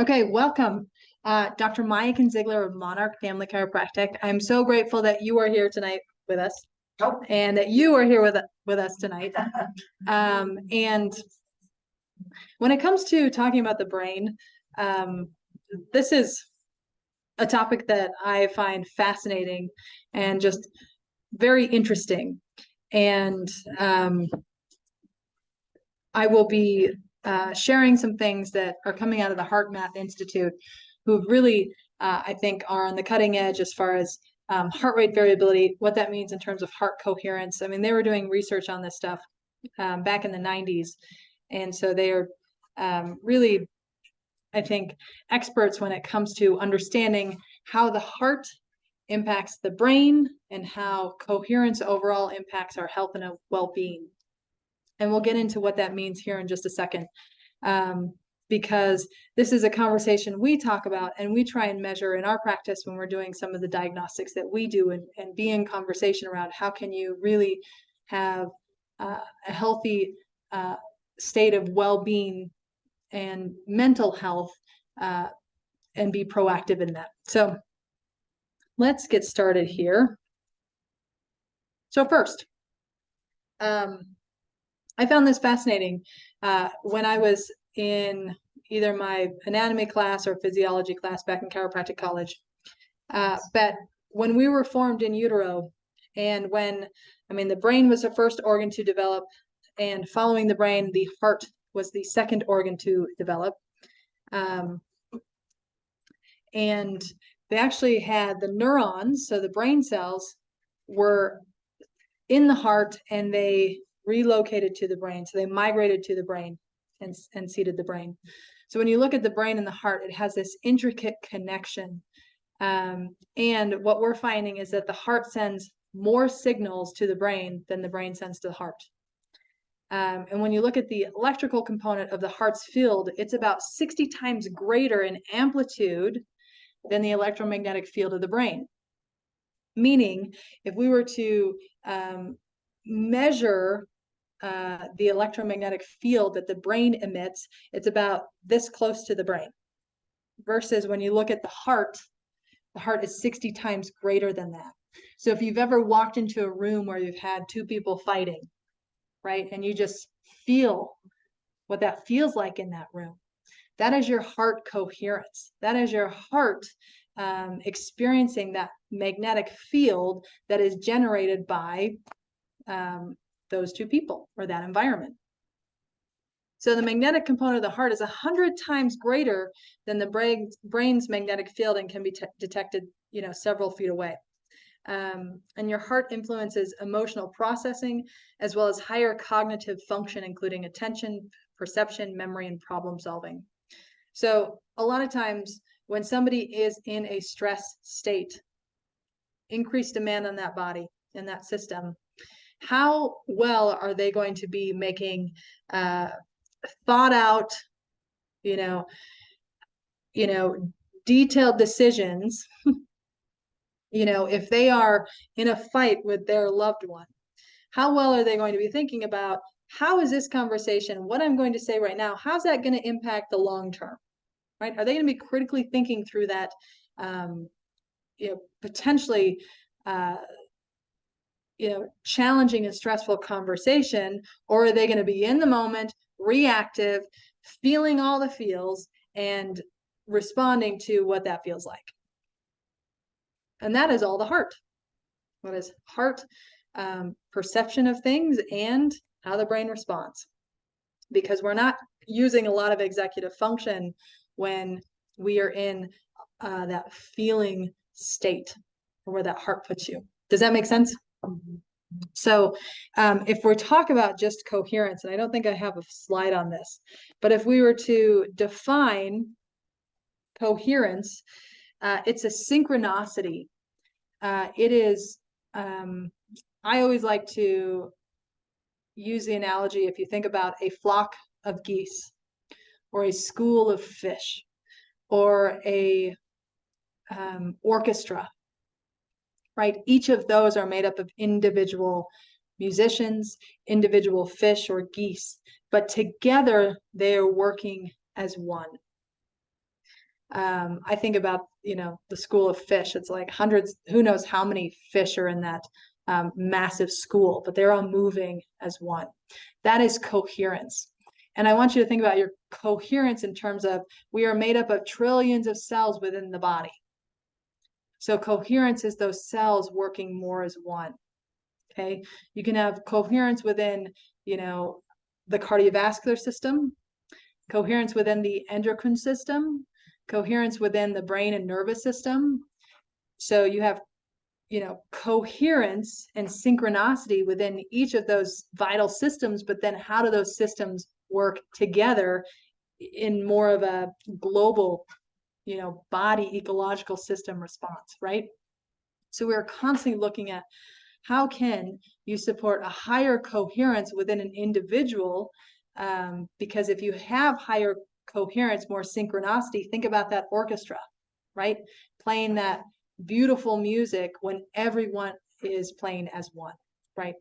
Okay, welcome, Dr. Maya Ziegler of Monarch Family Chiropractic. I'm so grateful that you are here tonight with us, and that you are here with us tonight. And when it comes to talking about the brain, this is a topic that I find fascinating and just very interesting. And I will be sharing some things that are coming out of the Heart Math Institute, who really, I think, are on the cutting edge as far as heart rate variability, what that means in terms of heart coherence. I mean, they were doing research on this stuff back in the 90s. And so they are really, I think, experts when it comes to understanding how the heart impacts the brain and how coherence overall impacts our health and well-being. And we'll get into what that means here in just a second, because this is a conversation we talk about and we try and measure in our practice when we're doing some of the diagnostics that we do, and be in conversation around how can you really have a healthy state of well-being and mental health and be proactive in that. So let's get started here. So first, I found this fascinating when I was in either my anatomy class or physiology class back in chiropractic college. But when we were formed in utero, and the brain was the first organ to develop, and following the brain, the heart was the second organ to develop. And they actually had the neurons, so the brain cells were in the heart, and they relocated to the brain. So they migrated to the brain and seeded the brain. So when you look at the brain and the heart, it has this intricate connection. And what we're finding is that the heart sends more signals to the brain than the brain sends to the heart. And when you look at the electrical component of the heart's field, it's about 60 times greater in amplitude than the electromagnetic field of the brain. Meaning, if we were to measure the electromagnetic field that the brain emits, it's about this close to the brain. Versus when you look at the heart is 60 times greater than that. So if you've ever walked into a room where you've had two people fighting, right, and you just feel what that feels like in that room, that is your heart coherence. That is your heart experiencing that magnetic field that is generated by those two people or that environment. So the magnetic component of the heart is 100 times greater than the brain's magnetic field and can be detected, several feet away. And your heart influences emotional processing as well as higher cognitive function, including attention, perception, memory, and problem solving. So a lot of times when somebody is in a stress state, increased demand on that body and that system, how well are they going to be making thought out, detailed decisions, if they are in a fight with their loved one? How well are they going to be thinking about, how is this conversation, what I'm going to say right now, how's that going to impact the long term, right? Are they going to be critically thinking through that, potentially, challenging and stressful conversation, or are they going to be in the moment, reactive, feeling all the feels and responding to what that feels like? And that is all the heart. What is heart? Perception of things and how the brain responds. Because we're not using a lot of executive function when we are in that feeling state, or where that heart puts you. Does that make sense? So if we talk about just coherence, and I don't think I have a slide on this, but if we were to define coherence, it's a synchronicity. It is, I always like to use the analogy, if you think about a flock of geese or a school of fish or a orchestra, right? Each of those are made up of individual musicians, individual fish or geese, but together they are working as one. I think about, the school of fish. It's like hundreds, who knows how many fish are in that massive school, but they're all moving as one. That is coherence. And I want you to think about your coherence in terms of we are made up of trillions of cells within the body. So coherence is those cells working more as one. Okay. You can have coherence within, the cardiovascular system, coherence within the endocrine system, coherence within the brain and nervous system. So you have, coherence and synchronicity within each of those vital systems, but then how do those systems work together in more of a global, body ecological system response, right? So we're constantly looking at how can you support a higher coherence within an individual, because if you have higher coherence, more synchronicity, think about that orchestra, right? Playing that beautiful music when everyone is playing as one, right?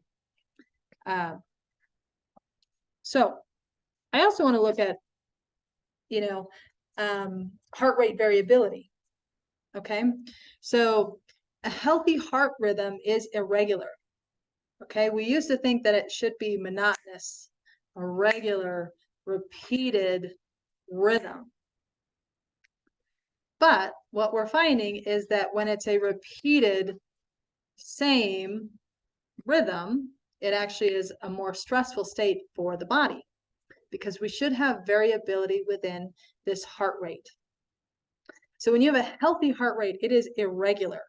So I also want to look at, heart rate variability. Okay. So a healthy heart rhythm is irregular. Okay. We used to think that it should be monotonous, a regular, repeated rhythm. But what we're finding is that when it's a repeated same rhythm, it actually is a more stressful state for the body because we should have variability within this heart rate. So when you have a healthy heart rate, it is irregular,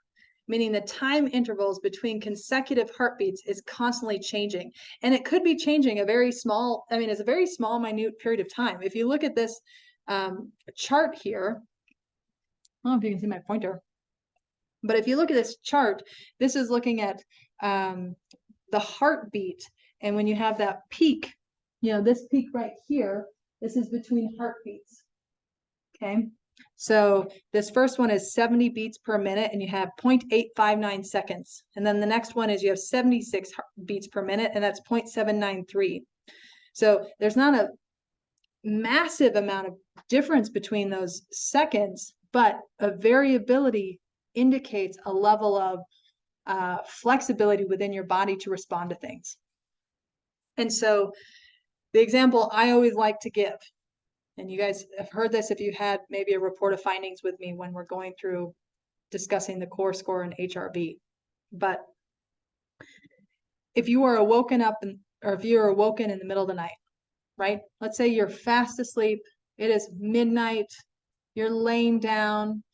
meaning the time intervals between consecutive heartbeats is constantly changing. And it could be changing it's a very small, minute period of time. If you look at this chart here, I don't know if you can see my pointer, but if you look at this chart, this is looking at the heartbeat. And when you have that peak, this peak right here, this is between heartbeats. Okay. So this first one is 70 beats per minute and you have 0.859 seconds. And then the next one is you have 76 beats per minute and that's 0.793. So there's not a massive amount of difference between those seconds, but a variability indicates a level of flexibility within your body to respond to things. And so the example I always like to give, and you guys have heard this if you had maybe a report of findings with me when we're going through discussing the core score and HRV. But if you are awoken up or if you're awoken in the middle of the night, right? Let's say you're fast asleep, it is midnight, you're laying down,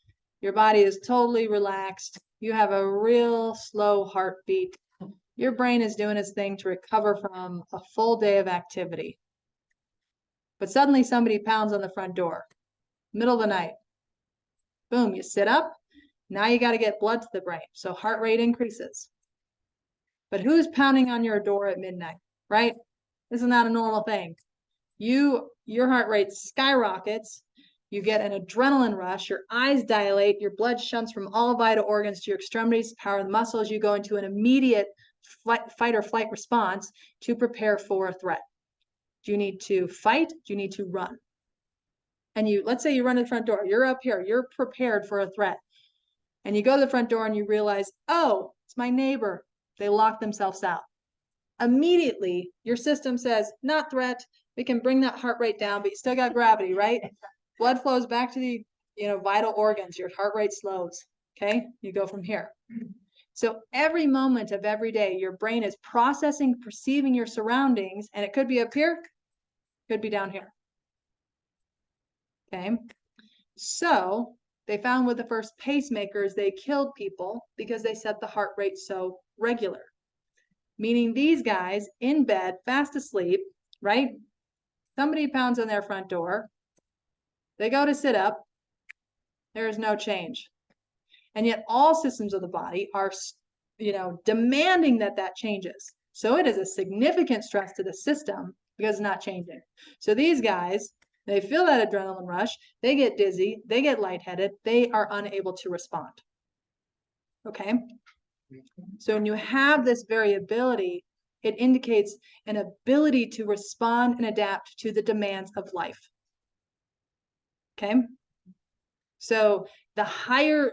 your body is totally relaxed, you have a real slow heartbeat. Your brain is doing its thing to recover from a full day of activity. But suddenly somebody pounds on the front door, middle of the night. Boom, you sit up. Now you got to get blood to the brain. So heart rate increases. But who's pounding on your door at midnight, right? This is not a normal thing. Your heart rate skyrockets. You get an adrenaline rush. Your eyes dilate. Your blood shunts from all vital organs to your extremities, power the muscles. You go into an immediate fight or flight response to prepare for a threat. Do you need to fight? Do you need to run? And let's say you run to the front door. You're up here. You're prepared for a threat. And you go to the front door and you realize, oh, it's my neighbor. They locked themselves out. Immediately, your system says, not threat. We can bring that heart rate down, but you still got gravity, right? Blood flows back to the vital organs. Your heart rate slows. Okay, you go from here. So every moment of every day, your brain is processing, perceiving your surroundings, and it could be up here, could be down here. Okay, so they found with the first pacemakers, they killed people because they set the heart rate so regular. Meaning these guys in bed, fast asleep, right? Somebody pounds on their front door. They go to sit up. There is no change. And yet all systems of the body are, demanding that changes. So it is a significant stress to the system because it's not changing. So these guys, they feel that adrenaline rush. They get dizzy. They get lightheaded. They are unable to respond. Okay. So when you have this variability, it indicates an ability to respond and adapt to the demands of life. Okay. So the higher,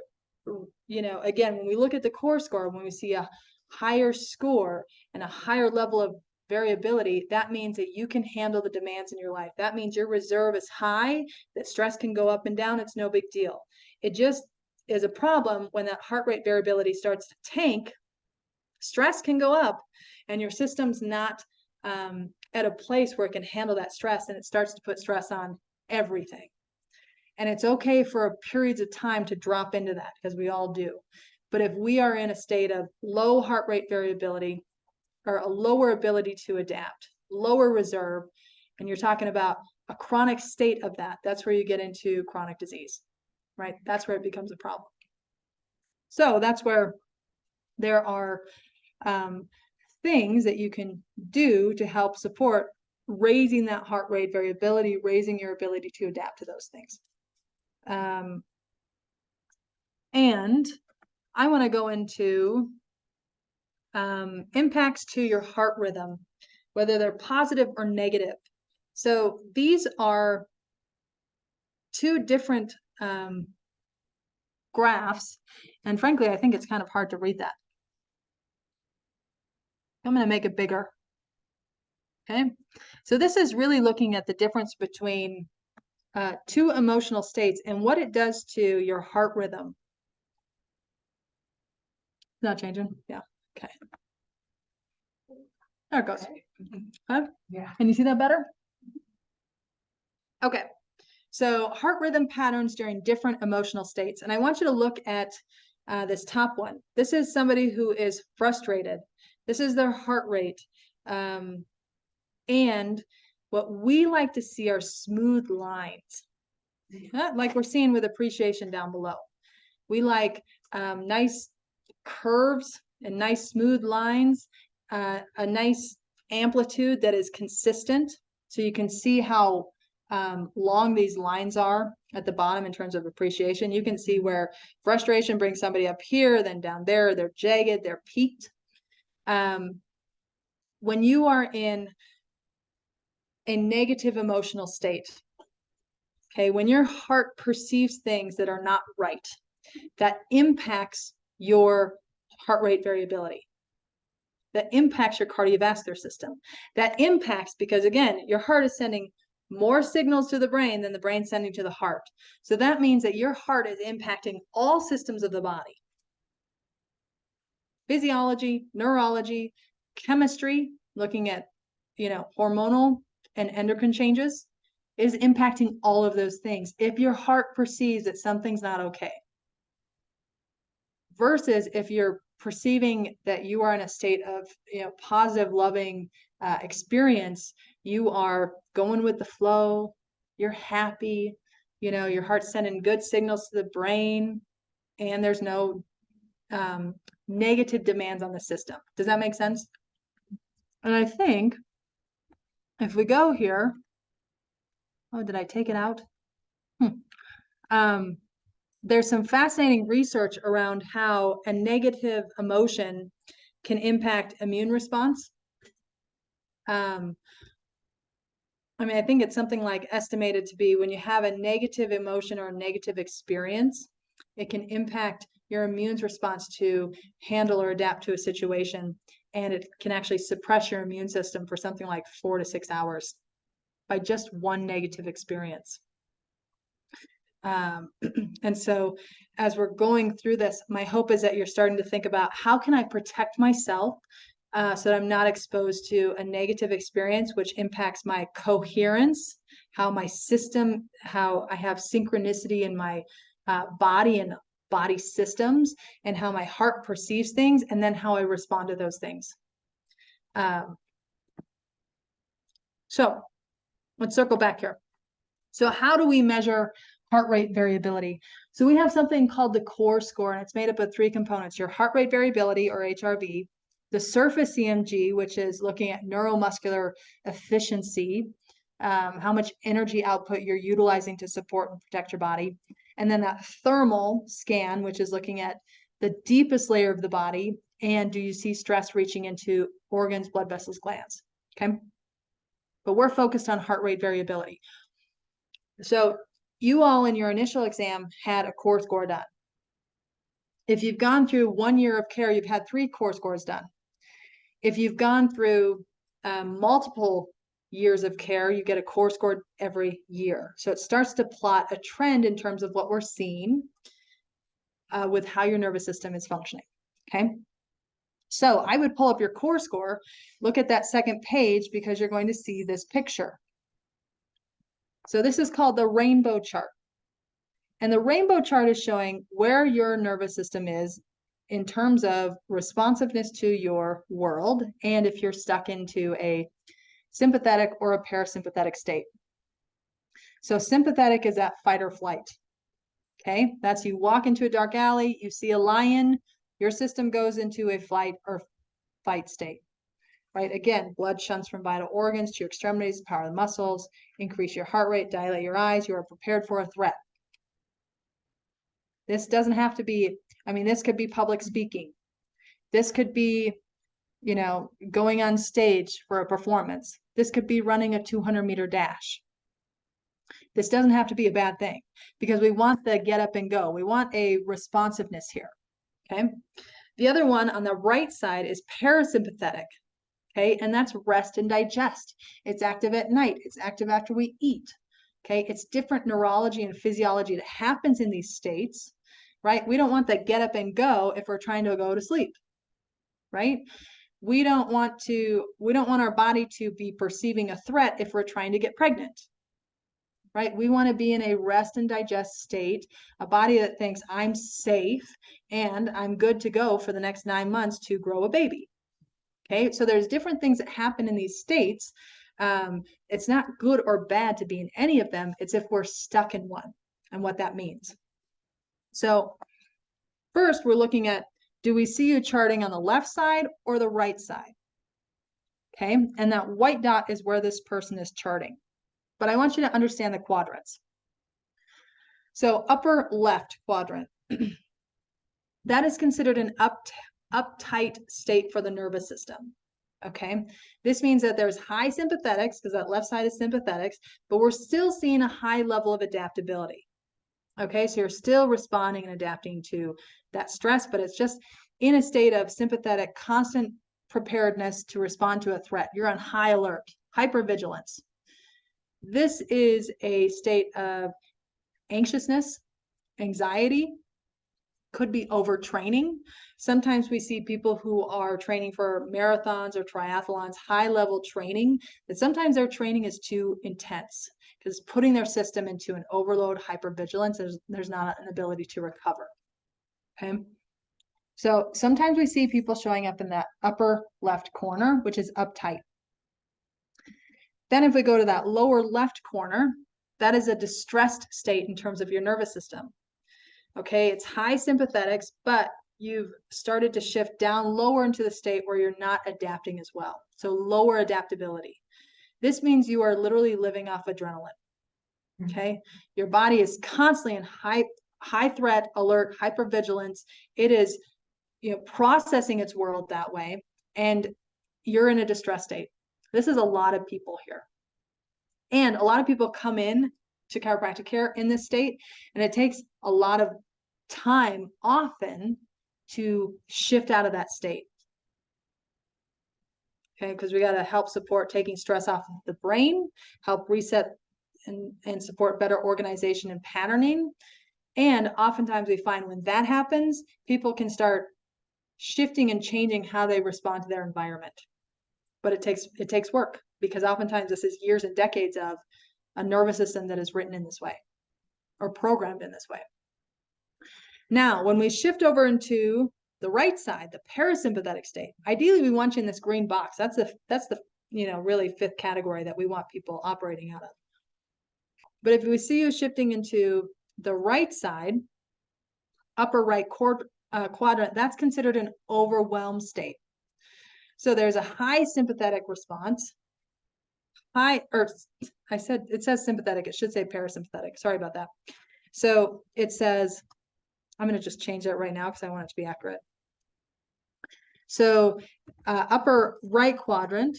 again, when we look at the core score, when we see a higher score and a higher level of variability, that means that you can handle the demands in your life. That means your reserve is high, that stress can go up and down. It's no big deal. It just is a problem when that heart rate variability starts to tank. Stress can go up and your system's not at a place where it can handle that stress, and it starts to put stress on everything. And it's okay for periods of time to drop into that, because we all do. But if we are in a state of low heart rate variability or a lower ability to adapt, lower reserve, and you're talking about a chronic state of that, that's where you get into chronic disease, right? That's where it becomes a problem. So that's where there are things that you can do to help support raising that heart rate variability, raising your ability to adapt to those things. And I want to go into impacts to your heart rhythm, whether they're positive or negative. So these are two different graphs, and frankly, I think it's kind of hard to read that. I'm going to make it bigger. Okay, so this is really looking at the difference between two emotional states and what it does to your heart rhythm. Not changing? Yeah. Okay. There it goes. Huh? Yeah. Can you see that better? Okay. So heart rhythm patterns during different emotional states. And I want you to look at this top one. This is somebody who is frustrated. This is their heart rate. And what we like to see are smooth lines, like we're seeing with appreciation down below. We like nice curves and nice smooth lines, a nice amplitude that is consistent. So you can see how long these lines are at the bottom in terms of appreciation. You can see where frustration brings somebody up here, then down there, they're jagged, they're peaked. When you are in a negative emotional state, okay, when your heart perceives things that are not right, that impacts your heart rate variability, that impacts your cardiovascular system, that impacts, because again, your heart is sending more signals to the brain than the brain sending to the heart. So that means that your heart is impacting all systems of the body. Physiology, neurology, chemistry, looking at, hormonal and endocrine changes, is impacting all of those things if your heart perceives that something's not okay. Versus if you're perceiving that you are in a state of positive, loving experience, you are going with the flow, you're happy, your heart's sending good signals to the brain, and there's no negative demands on the system. Does that make sense? And I think if we go here, oh, did I take it out? There's some fascinating research around how a negative emotion can impact immune response. I think it's something like estimated to be when you have a negative emotion or a negative experience, it can impact your immune response to handle or adapt to a situation. And it can actually suppress your immune system for something like 4 to 6 hours by just one negative experience. And so as we're going through this, my hope is that you're starting to think about how can I protect myself so that I'm not exposed to a negative experience, which impacts my coherence, how my system, how I have synchronicity in my body and body systems, and how my heart perceives things, and then how I respond to those things. So let's circle back here. So how do we measure heart rate variability? So we have something called the core score, and it's made up of 3 components: your heart rate variability, or HRV, the surface EMG, which is looking at neuromuscular efficiency, how much energy output you're utilizing to support and protect your body, and then that thermal scan, which is looking at the deepest layer of the body, and do you see stress reaching into organs, blood vessels, glands, okay? But we're focused on heart rate variability. So you all in your initial exam had a core score done. If you've gone through 1 year of care, you've had 3 core scores done. If you've gone through multiple years of care, you get a core score every year. So it starts to plot a trend in terms of what we're seeing with how your nervous system is functioning. Okay. So I would pull up your core score, look at that second page, because you're going to see this picture. So this is called the rainbow chart. And the rainbow chart is showing where your nervous system is in terms of responsiveness to your world, and if you're stuck into a sympathetic or a parasympathetic state. So sympathetic is that fight or flight. Okay, that's you walk into a dark alley, you see a lion, your system goes into a flight or fight state. Right? Again, blood shunts from vital organs to your extremities, power the muscles, increase your heart rate, dilate your eyes. You are prepared for a threat. This doesn't have to be, I mean, this could be public speaking. This could be, you know, going on stage for a performance. This could be running a 200-meter dash. This doesn't have to be a bad thing, because we want the get up and go. We want a responsiveness here. Okay. The other one on the right side is parasympathetic. Okay. And that's rest and digest. It's active at night. It's active after we eat. Okay. It's different neurology and physiology that happens in these states, right? We don't want the get up and go if we're trying to go to sleep, right? We don't want our body to be perceiving a threat if we're trying to get pregnant, right? We want to be in a rest and digest state, a body that thinks I'm safe and I'm good to go for the next 9 months to grow a baby. Okay, so there's different things that happen in these states. It's not good or bad to be in any of them. It's if we're stuck in one and what that means. So first, we're looking at, do we see you charting on the left side or the right side? Okay, and that white dot is where this person is charting. But I want you to understand the quadrants. So upper left quadrant, that is considered an uptight state for the nervous system. Okay, this means that there's high sympathetics, because that left side is sympathetics, but we're still seeing a high level of adaptability. Okay, so you're still responding and adapting to that stress, but it's just in a state of sympathetic, constant preparedness to respond to a threat. You're on high alert, hypervigilance. This is a state of anxiousness, anxiety, could be overtraining. Sometimes we see people who are training for marathons or triathlons, high level training, that sometimes their training is too intense because putting their system into an overload, hypervigilance, there's not an ability to recover. Okay. So sometimes we see people showing up in that upper left corner, which is uptight. Then if we go to that lower left corner, that is a distressed state in terms of your nervous system. Okay, it's high sympathetics, but you've started to shift down lower into the state where you're not adapting as well. So lower adaptability. This means you are literally living off adrenaline. Okay, your body is constantly in high threat, alert, hypervigilance. It is, you know, processing its world that way, and you're in a distress state. This is a lot of people here. And a lot of people come in to chiropractic care in this state, and it takes a lot of time often to shift out of that state. Okay, because we got to help support taking stress off of the brain, help reset and support better organization and patterning. And oftentimes we find when that happens, people can start shifting and changing how they respond to their environment. But it takes work, because oftentimes this is years and decades of a nervous system that is written in this way or programmed in this way. Now, when we shift over into the right side, the parasympathetic state, ideally we want you in this green box. That's the really fifth category that we want people operating out of. But if we see you shifting into the right side, upper right quadrant, that's considered an overwhelmed state. So there's a high sympathetic response. It says sympathetic. It should say parasympathetic. Sorry about that. So it says, I'm going to just change that right now because I want it to be accurate. So upper right quadrant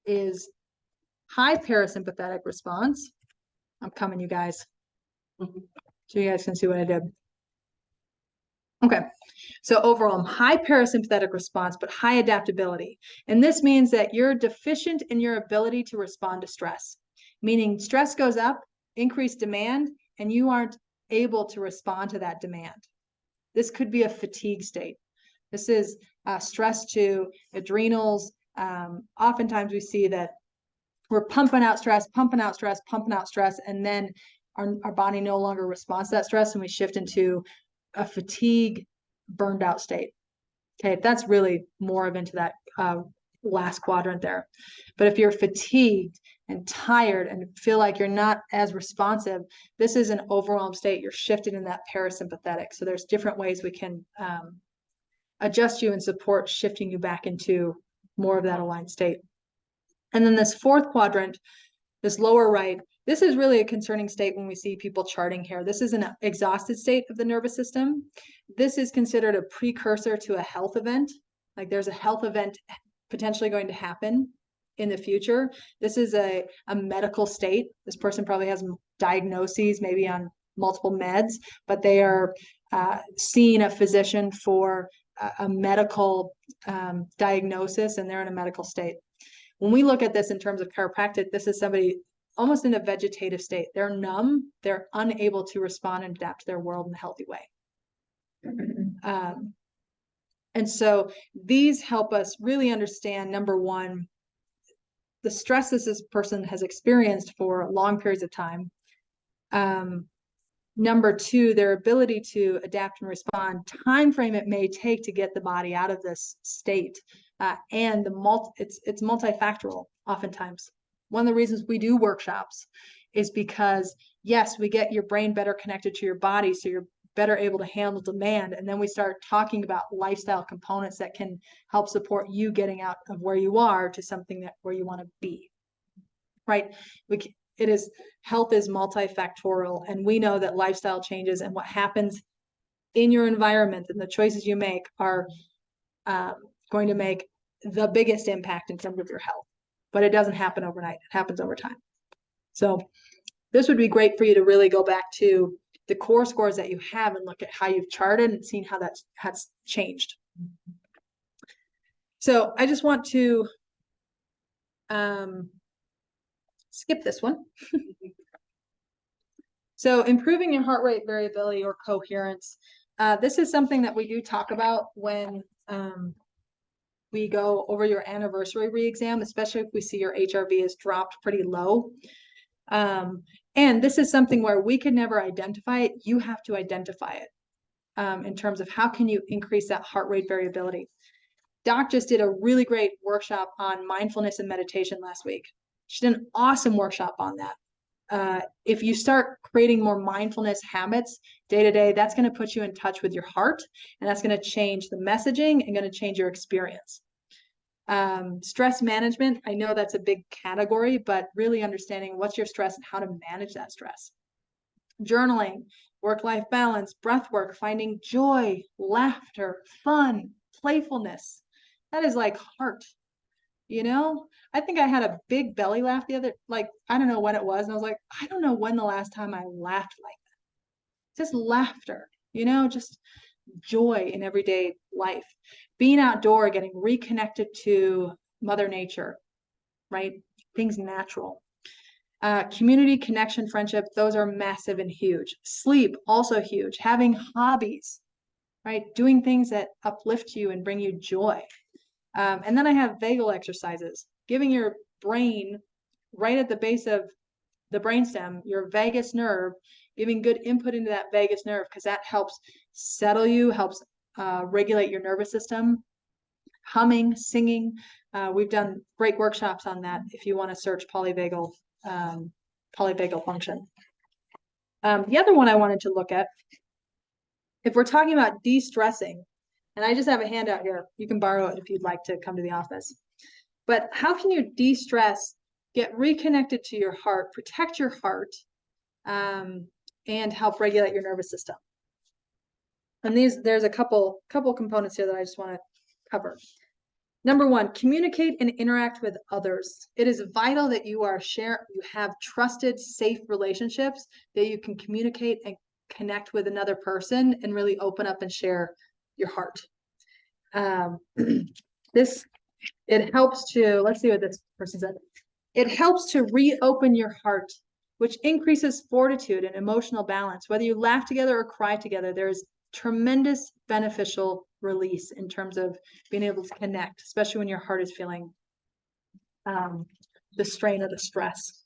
is high parasympathetic response. I'm coming, you guys. So you guys can see what I did. Okay, so overall, high parasympathetic response, but high adaptability. And this means that you're deficient in your ability to respond to stress, meaning stress goes up, increased demand, and you aren't able to respond to that demand. This could be a fatigue state. This is stress to adrenals. Oftentimes we see that we're pumping out stress, pumping out stress, pumping out stress, and then our body no longer responds to that stress, and we shift into a fatigue, burned out state. Okay, that's really more of into that last quadrant there. But if you're fatigued and tired and feel like you're not as responsive, this is an overwhelmed state. You're shifted in that parasympathetic. So there's different ways we can adjust you and support shifting you back into more of that aligned state. And then this fourth quadrant, this lower right, this is really a concerning state when we see people charting here. This is an exhausted state of the nervous system. This is considered a precursor to a health event. Like there's a health event potentially going to happen in the future. This is a medical state. This person probably has diagnoses, maybe on multiple meds, but they are seeing a physician for a medical diagnosis, and they're in a medical state. When we look at this in terms of chiropractic, this is somebody almost in a vegetative state. They're numb. They're unable to respond and adapt to their world in a healthy way. And so these help us really understand, number one, the stresses this person has experienced for long periods of time. Number two, their ability to adapt and respond, time frame it may take to get the body out of this state. And it's multifactorial oftentimes. One of the reasons we do workshops is because, yes, we get your brain better connected to your body, so you're better able to handle demand. And then we start talking about lifestyle components that can help support you getting out of where you are to something where you want to be, right? Health is multifactorial, and we know that lifestyle changes and what happens in your environment and the choices you make are going to make the biggest impact in terms of your health. But it doesn't happen overnight. It happens over time. So this would be great for you to really go back to the core scores that you have and look at how you've charted and seen how that's changed. So I just want to skip this one. So improving your heart rate variability or coherence. This is something that we do talk about when we go over your anniversary re-exam, especially if we see your HRV has dropped pretty low. And this is something where we could never identify it. You have to identify it in terms of how can you increase that heart rate variability. Doc just did a really great workshop on mindfulness and meditation last week. She did an awesome workshop on that. If you start creating more mindfulness habits day to day, that's going to put you in touch with your heart, and that's going to change the messaging and going to change your experience. Stress management, I know that's a big category, but really understanding what's your stress and how to manage that stress. Journaling, work-life balance, breath work, finding joy, laughter, fun, playfulness. That is like heart. You know, I think I had a big belly laugh I don't know when it was. And I was like, I don't know when the last time I laughed like that. Just laughter, just joy in everyday life. Being outdoor, getting reconnected to Mother Nature, right? Things natural. Community, connection, friendship, those are massive and huge. Sleep, also huge. Having hobbies, right? Doing things that uplift you and bring you joy. And then I have vagal exercises, giving your brain right at the base of the brainstem, your vagus nerve, giving good input into that vagus nerve, because that helps settle you, helps regulate your nervous system. Humming, singing. We've done great workshops on that if you want to search polyvagal function. The other one I wanted to look at, if we're talking about de-stressing, and I just have a handout here. You can borrow it if you'd like to come to the office. But how can you de-stress, get reconnected to your heart, protect your heart, and help regulate your nervous system? And there's a couple components here that I just want to cover. Number one, communicate and interact with others. It is vital that you have trusted, safe relationships that you can communicate and connect with another person and really open up and share your heart. It helps to, let's see what this person said. It helps to reopen your heart, which increases fortitude and emotional balance. Whether you laugh together or cry together, there's tremendous beneficial release in terms of being able to connect, especially when your heart is feeling the strain or the stress.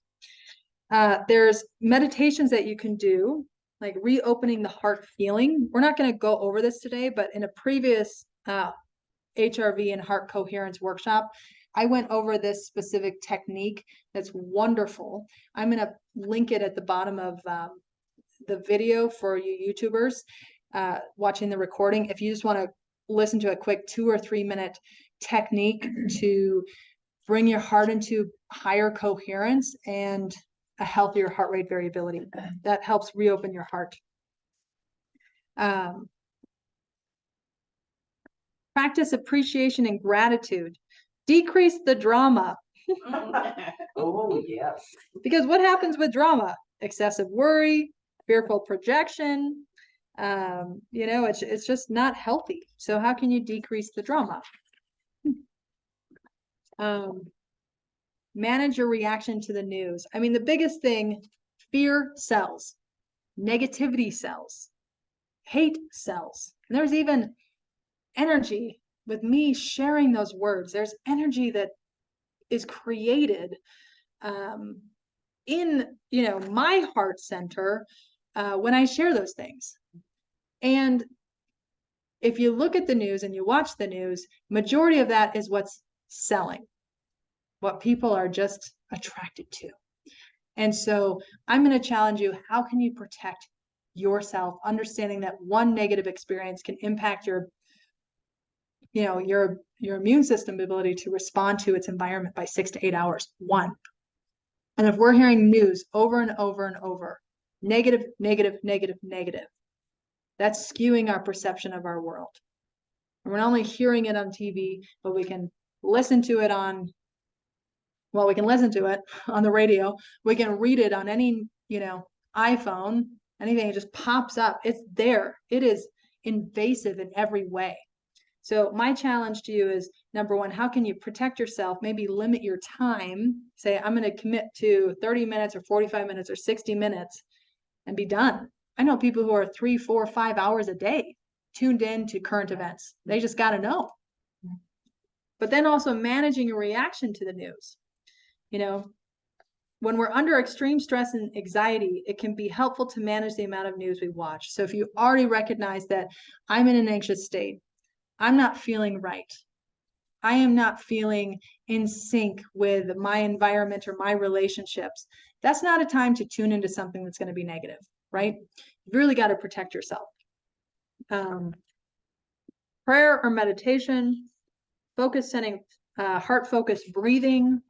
There's meditations that you can do, like reopening the heart feeling. We're not going to go over this today, but in a previous HRV and heart coherence workshop, I went over this specific technique that's wonderful. I'm going to link it at the bottom of the video for you YouTubers watching the recording. If you just want to listen to a quick 2 or 3 minute technique to bring your heart into higher coherence and a healthier heart rate variability, that helps reopen your heart. Practice appreciation and gratitude. Decrease the drama. Oh, yes. Because what happens with drama? Excessive worry, fearful projection. It's just not healthy. So how can you decrease the drama? Manage your reaction to the news. I mean, the biggest thing, fear sells, negativity sells, hate sells. And there's even energy with me sharing those words. There's energy that is created in my heart center when I share those things. And if you look at the news and you watch the news, majority of that is what's selling, what people are just attracted to. And so I'm going to challenge you, how can you protect yourself, understanding that one negative experience can impact your immune system ability to respond to its environment by 6 to 8 hours. One. And if we're hearing news over and over and over, negative, negative, negative, negative, that's skewing our perception of our world. And we're not only hearing it on TV, but we can listen to it on the radio. We can read it on any, iPhone, anything, it just pops up. It's there. It is invasive in every way. So my challenge to you is, number one, how can you protect yourself? Maybe limit your time. Say, I'm going to commit to 30 minutes or 45 minutes or 60 minutes and be done. I know people who are 3, 4, 5 hours a day tuned in to current events. They just got to know. But then also managing your reaction to the news. When we're under extreme stress and anxiety, it can be helpful to manage the amount of news we watch. So if you already recognize that I'm in an anxious state, I'm not feeling right, I am not feeling in sync with my environment or my relationships, that's not a time to tune into something that's going to be negative, right? You've really got to protect yourself. Prayer or meditation, heart-focused breathing,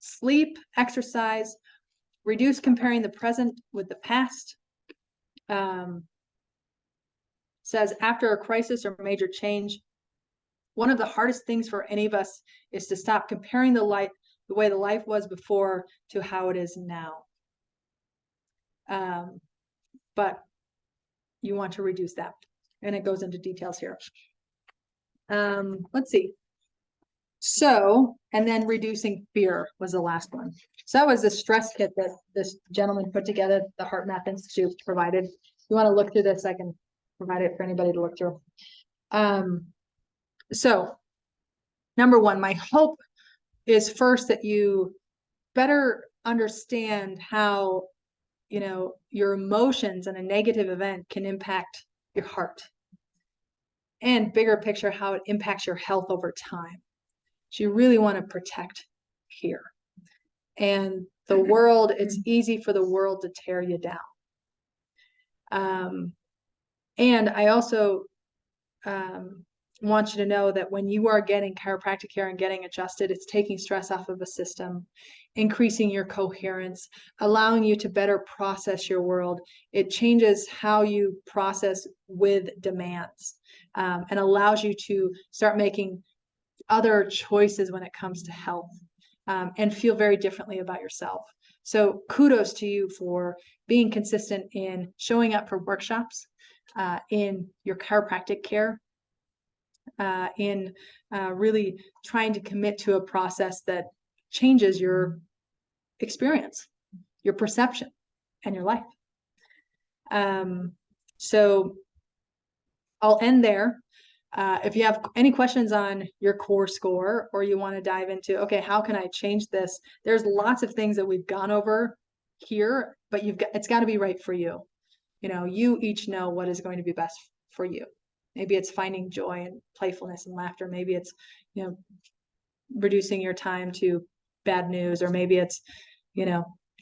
sleep, exercise, reduce comparing the present with the past. Says after a crisis or major change, one of the hardest things for any of us is to stop comparing the way the life was before to how it is now. But you want to reduce that. And it goes into details here. Let's see. So, and then reducing fear was the last one. So that was the stress kit that this gentleman put together, the Heart Map Institute provided. If you want to look through this, I can provide it for anybody to look through. So number one, my hope is first that you better understand how, your emotions in a negative event can impact your heart, and bigger picture, how it impacts your health over time. So you really want to protect here. And the world, it's easy for the world to tear you down. And I also want you to know that when you are getting chiropractic care and getting adjusted, it's taking stress off of a system, increasing your coherence, allowing you to better process your world. It changes how you process with demands. and allows you to start making other choices when it comes to health, and feel very differently about yourself. So kudos to you for being consistent in showing up for workshops, in your chiropractic care, in really trying to commit to a process that changes your experience, your perception, and your life. So I'll end there. If you have any questions on your core score, or you want to dive into, okay, how can I change this? There's lots of things that we've gone over here, but it's got to be right for you. You each know what is going to be best for you. Maybe it's finding joy and playfulness and laughter. Maybe it's, reducing your time to bad news, or maybe it's,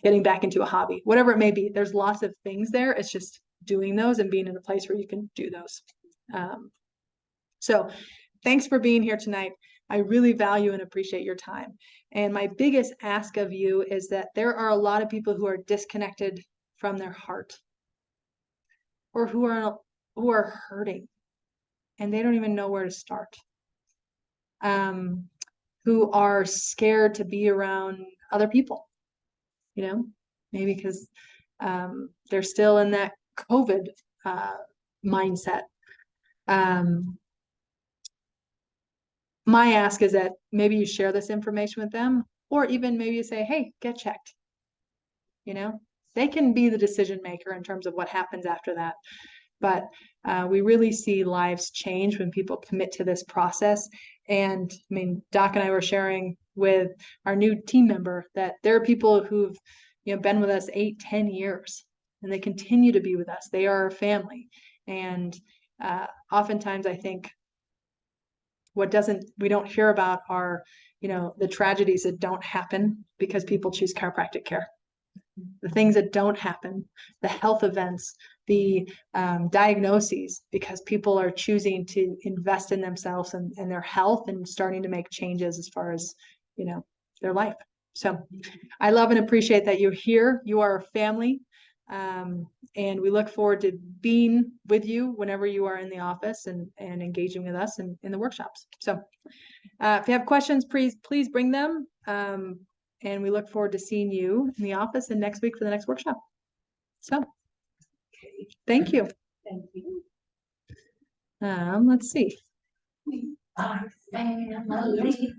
getting back into a hobby, whatever it may be. There's lots of things there. It's just doing those and being in a place where you can do those. So thanks for being here tonight. I really value and appreciate your time. And my biggest ask of you is that there are a lot of people who are disconnected from their heart, or who are hurting, and they don't even know where to start. Who are scared to be around other people, maybe because they're still in that COVID mindset. My ask is that maybe you share this information with them, or even maybe you say, hey, get checked. They can be the decision maker in terms of what happens after that. But we really see lives change when people commit to this process. And I mean, Doc and I were sharing with our new team member that there are people who've been with us 8-10 years, and they continue to be with us. They are our family. And oftentimes I think we don't hear about are the tragedies that don't happen because people choose chiropractic care. The things that don't happen, the health events, the diagnoses, because people are choosing to invest in themselves and their health, and starting to make changes as far as their life. So I love and appreciate that you're here. You are a family, and we look forward to being with you whenever you are in the office and engaging with us in the workshops. So if you have questions, please bring them. And we look forward to seeing you in the office and next week for the next workshop. So, thank you. Thank you. Let's see. We are family.